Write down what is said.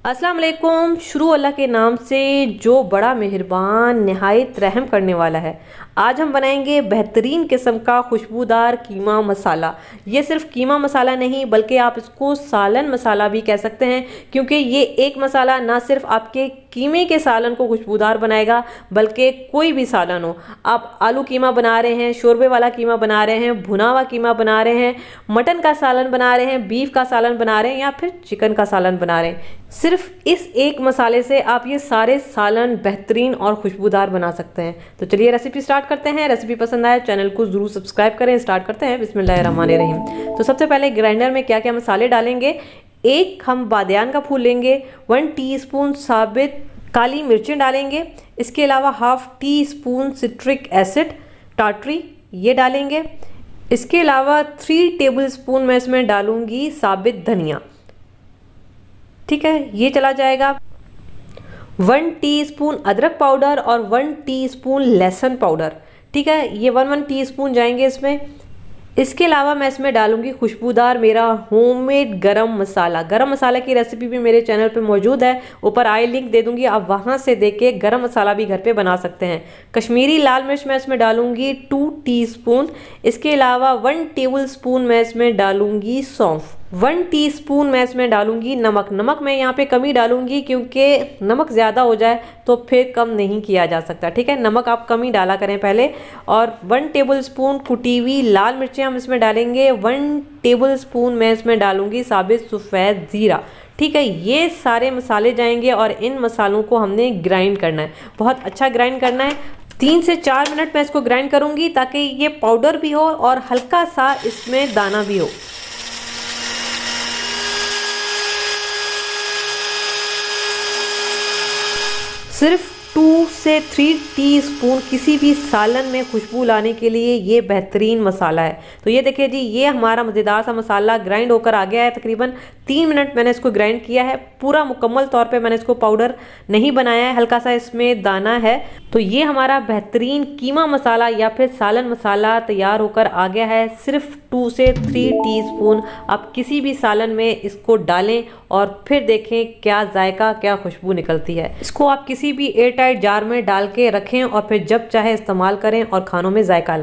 अस्सलाम वालेकुम। शुरू अल्लाह के नाम से जो बड़ा मेहरबान नहायत रहम करने वाला है। आज हम बनाएंगे बेहतरीन किस्म का खुशबूदार कीमा मसाला। ये सिर्फ कीमा मसाला नहीं बल्कि आप इसको सालन मसाला भी कह सकते हैं, क्योंकि ये एक मसाला ना सिर्फ आपके कीमे के सालन को खुशबूदार बनाएगा बल्कि कोई भी सालन हो, आप आलू कीमा बना रहे हैं, शोरबे वाला कीमा बना रहे हैं, भुना हुआ कीमा बना रहे हैं, मटन का सालन बना रहे हैं, बीफ का सालन बना रहे हैं या फिर चिकन का सालन बना रहे हैं, सिर्फ इस एक मसाले से आप ये सारे सालन बेहतरीन और खुशबूदार बना सकते हैं। तो चलिए रेसिपी स्टार्ट करते हैं। रेसिपी पसंद आए चैनल को ज़रूर सब्सक्राइब करें। स्टार्ट करते हैं। बिस्मिल्लाहिर्रहमानिर्रहीम। तो सबसे पहले ग्राइंडर में क्या क्या मसाले डालेंगे। एक हम बादियान का फूल लेंगे, 1 टीस्पून साबित काली मिर्चें डालेंगे, इसके अलावा half teaspoon citric acid टाटरी ये डालेंगे। इसके अलावा 3 टेबलस्पून मैं इसमें डालूंगी साबित धनिया, ठीक है, ये चला जाएगा। 1 टीस्पून अदरक पाउडर और 1 टीस्पून लहसुन पाउडर, ठीक है, ये 1 टीस्पून जाएंगे इसमें। इसके अलावा मैं इसमें डालूंगी खुशबूदार मेरा होममेड गरम मसाला। गरम मसाला की रेसिपी भी मेरे चैनल पे मौजूद है, ऊपर आई लिंक दे दूंगी, आप वहां से देख के गरम मसाला भी घर पे बना सकते हैं। कश्मीरी लाल मिर्च मैं इसमें डालूंगी 2 टीस्पून। इसके अलावा 1 टेबलस्पून मैं इसमें डालूंगी सौंफ। 1 टीस्पून मैं इसमें डालूंगी नमक। नमक मैं यहाँ पे कम ही डालूंगी क्योंकि नमक ज़्यादा हो जाए तो फिर कम नहीं किया जा सकता, ठीक है, नमक आप कम ही डाला करें पहले। और 1 टेबलस्पून कुटी हुई लाल मिर्चें हम इसमें डालेंगे। 1 टेबलस्पून मैं इसमें डालूंगी साबित सफ़ेद ज़ीरा, ठीक है। ये सारे मसाले जाएंगे और इन मसालों को हमने ग्राइंड करना है, बहुत अच्छा ग्राइंड करना है। 3 से 4 मिनट मैं इसको ग्राइंड करूँगी ताकि ये पाउडर भी हो और हल्का सा इसमें दाना भी हो। सिर्फ 2 से 3 टीस्पून किसी भी सालन में खुशबू लाने के लिए ये बेहतरीन मसाला है। तो ये देखिए जी, ये हमारा मज़ेदार सा मसाला ग्राइंड होकर आ गया है। तकरीबन 3 मिनट मैंने इसको ग्राइंड किया है, पूरा मुकम्मल तौर पे मैंने इसको पाउडर नहीं बनाया है, हल्का सा इसमें दाना है। तो ये हमारा बेहतरीन कीमा मसाला या फिर सालन मसाला तैयार होकर आ गया है। सिर्फ 2 से 3 टीस्पून आप किसी भी सालन में इसको डालें और फिर देखें क्या जायका, क्या खुशबू निकलती है। इसको आप किसी भी एयर टाइट जार में डाल के रखें और फिर जब चाहे इस्तेमाल करें और खानों में जायका लाएं।